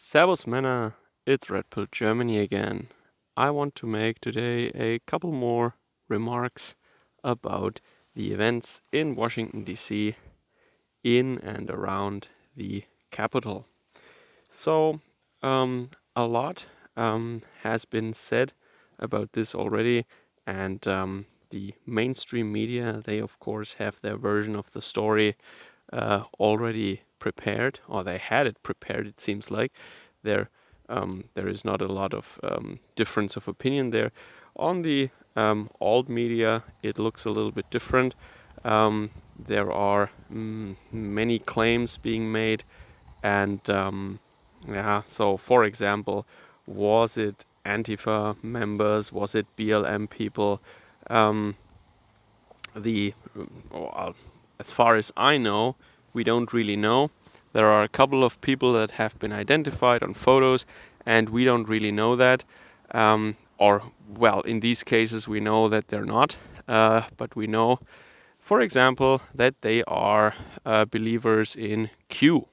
Servus Männer, it's Red Pill Germany again. I want to make today a couple more remarks about the events in Washington DC in and around the capital. So, a lot has been said about this already, and the mainstream media, they of course have their version of the story already prepared, or they had it prepared, it seems like. There is not a lot of difference of opinion there. On the alt media, it looks a little bit different. There are many claims being made, and so for example, was it Antifa members? Was it BLM people? Um, the well, as far as I know, we don't really know. There are a couple of people that have been identified on photos, and we don't really know that. Or, well, in these cases, we know that they're not, but we know, for example, that they are believers in Q,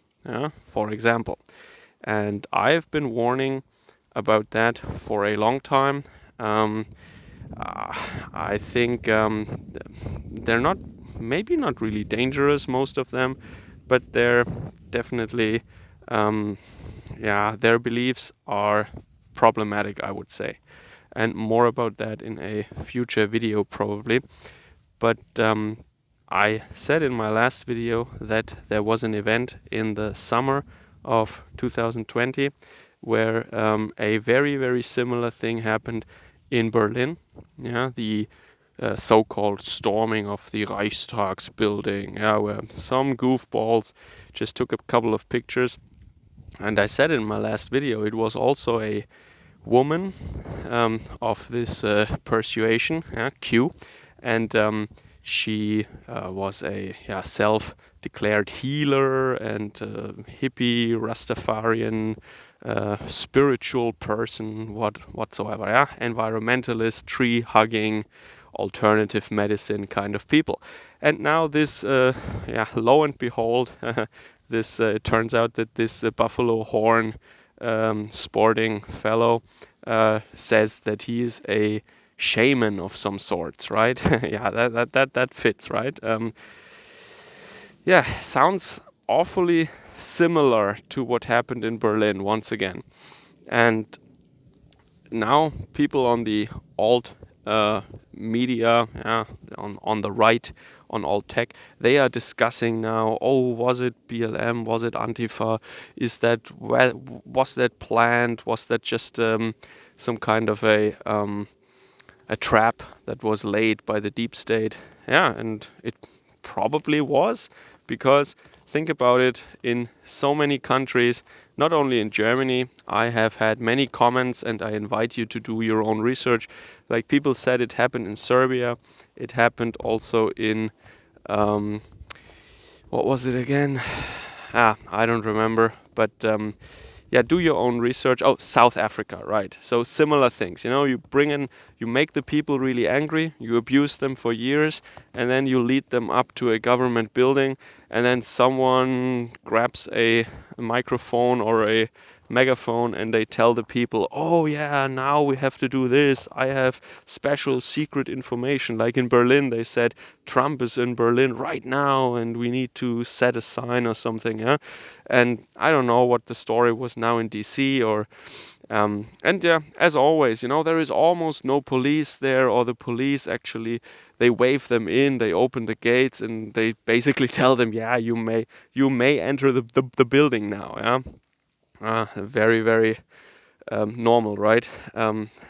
for example. And I've been warning about that for a long time. I think they're not, maybe not really dangerous, most of them, but they're definitely, their beliefs are problematic, I would say. And more about that in a future video, probably. But I said in my last video that there was an event in the summer of 2020 where a very, very similar thing happened in Berlin. The so-called storming of the Reichstag's building, where some goofballs just took a couple of pictures. And I said in my last video, it was also a woman of this persuasion, Q, and she was a self-declared healer and hippie, Rastafarian, spiritual person, whatsoever, environmentalist, tree-hugging, alternative medicine kind of people. And now this, lo and behold, this it turns out that this buffalo horn sporting fellow says that he is a shaman of some sorts, right? that fits, right? Sounds awfully similar to what happened in Berlin once again. And now people on the alt media, on the right, on alt tech, they are discussing now, was it BLM, was it Antifa, was that planned, was that just some kind of a trap that was laid by the deep state? And it probably was, because think about it, in so many countries, not only in Germany, I have had many comments, and I invite you to do your own research. Like, people said it happened in Serbia, it happened also in, what was it again? I don't remember, but do your own research. Oh, South Africa, right. So similar things, you make the people really angry, you abuse them for years, and then you lead them up to a government building, and then someone grabs a microphone or a megaphone and they tell the people, now we have to do this. I have special secret information. Like in Berlin, they said Trump is in Berlin right now and we need to set a sign or something. And I don't know what the story was now in DC or as always, there is almost no police there, or the police actually, they wave them in, they open the gates, and they basically tell them, you may enter the building now. Very, very normal, right?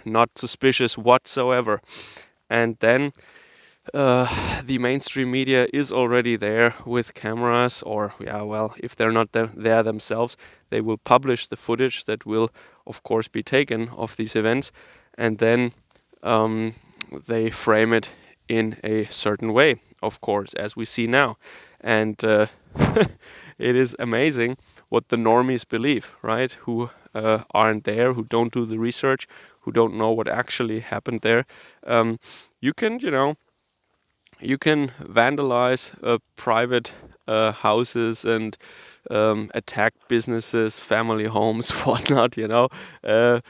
Not suspicious whatsoever. And then the mainstream media is already there with cameras, or if they're not there themselves, they will publish the footage that will, of course, be taken of these events, and then they frame it in a certain way, of course, as we see now. And it is amazing what the normies believe, right? Who aren't there, who don't do the research, who don't know what actually happened there. You can vandalize private houses and attack businesses, family homes, whatnot, uh,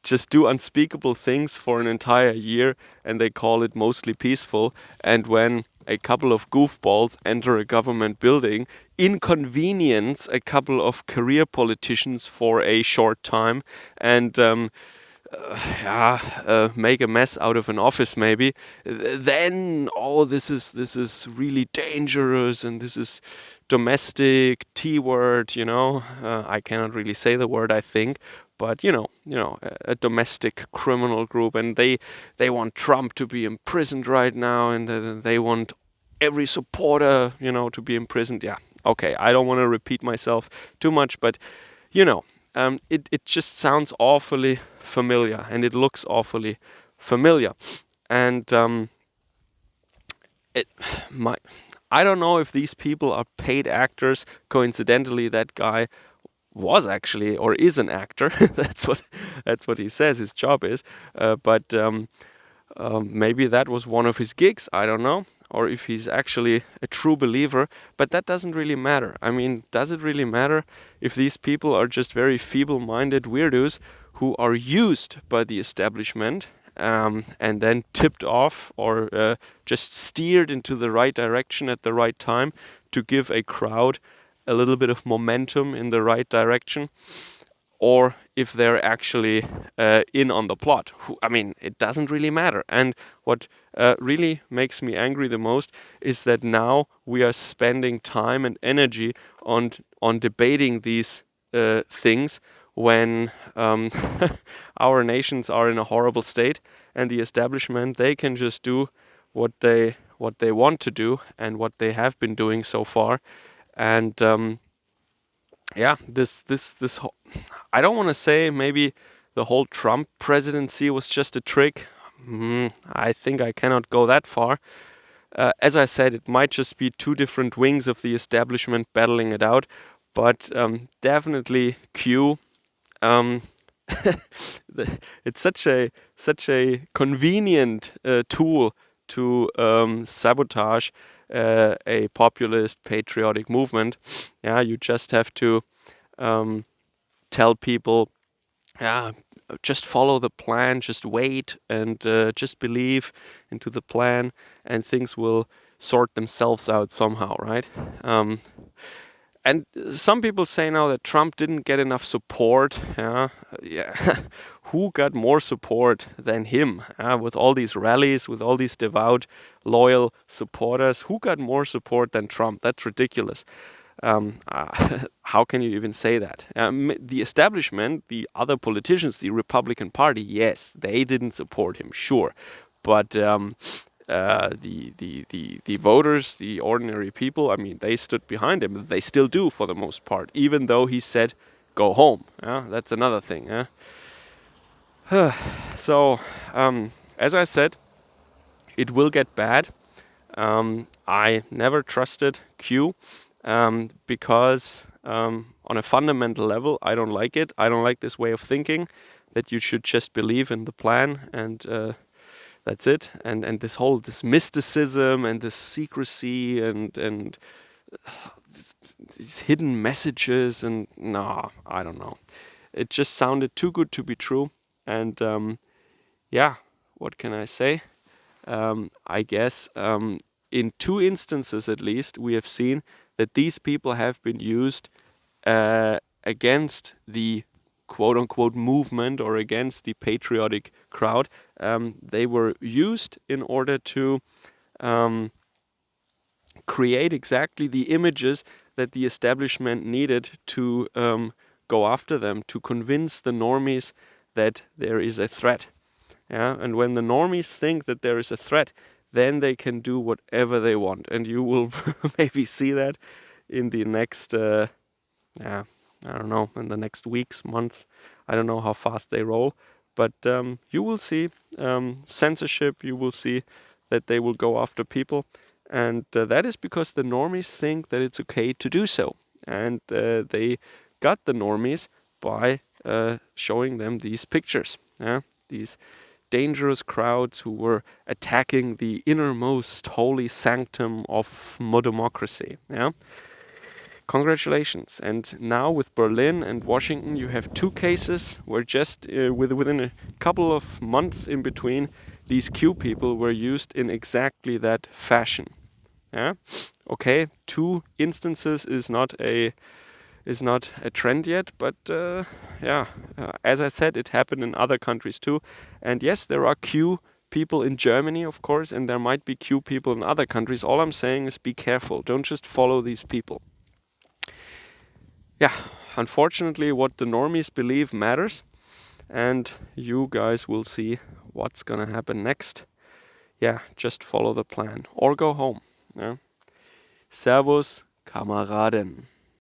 just do unspeakable things for an entire year, and they call it mostly peaceful. And when a couple of goofballs enter a government building, inconvenience a couple of career politicians for a short time, and make a mess out of an office, maybe, then this is really dangerous, and this is domestic T word. I cannot really say the word, I think, but a domestic criminal group, and they want Trump to be imprisoned right now, and they want every supporter, to be imprisoned. Yeah, okay, I don't want to repeat myself too much, but you know, it just sounds awfully familiar, and it looks awfully familiar, and it my I don't know if these people are paid actors. Coincidentally, that guy was actually or is an actor. That's what he says his job is. But maybe that was one of his gigs. I don't know, or if he's actually a true believer. But that doesn't really matter. I mean, does it really matter if these people are just very feeble-minded weirdos who are used by the establishment and then tipped off or just steered into the right direction at the right time to give a crowd a little bit of momentum in the right direction, or if they're actually in on the plot? I mean, it doesn't really matter. And what really makes me angry the most is that now we are spending time and energy on debating these things when our nations are in a horrible state, and the establishment, they can just do what they want to do and what they have been doing so far. And this whole, I don't want to say maybe the whole Trump presidency was just a trick. I think I cannot go that far. As I said, it might just be two different wings of the establishment battling it out, but definitely Q. Um, it's such a convenient tool to sabotage a populist patriotic movement. Yeah, you just have to tell people, yeah, just follow the plan, just wait, and just believe into the plan, and things will sort themselves out somehow, right? And some people say now that Trump didn't get enough support. Yeah, who got more support than him? With all these rallies, with all these devout, loyal supporters, who got more support than Trump? That's ridiculous. How can you even say that? The establishment, the other politicians, the Republican Party, yes, they didn't support him, sure, but the voters, the ordinary people, I mean, they stood behind him. They still do for the most part, even though he said, "Go home." That's another thing. So, as I said, it will get bad. I never trusted Q because on a fundamental level, I don't like it. I don't like this way of thinking that you should just believe in the plan and that's it. And this mysticism and this secrecy and these hidden messages, and nah, I don't know. It just sounded too good to be true. And yeah, what can I say? I guess in two instances at least, we have seen that these people have been used against the quote unquote movement or against the patriotic crowd. They were used in order to create exactly the images that the establishment needed to go after them, to convince the normies that there is a threat. Yeah, and when the normies think that there is a threat, then they can do whatever they want, and you will maybe see that in the next, I don't know, in the next weeks, month. I don't know how fast they roll, but you will see censorship. You will see that they will go after people, and that is because the normies think that it's okay to do so, and they got the normies by showing them these pictures. Yeah, these dangerous crowds who were attacking the innermost holy sanctum of democracy. Yeah, Congratulations. And now with Berlin and Washington, you have 2 cases where just within a couple of months in between, these Q people were used in exactly that fashion. Yeah. Okay, 2 instances is not a trend yet, but as I said, it happened in other countries too. And yes, there are Q people in Germany, of course, and there might be Q people in other countries. All I'm saying is be careful. Don't just follow these people. Yeah, unfortunately, what the normies believe matters, and you guys will see what's gonna happen next. Yeah, just follow the plan or go home. Yeah. Servus, Kameraden.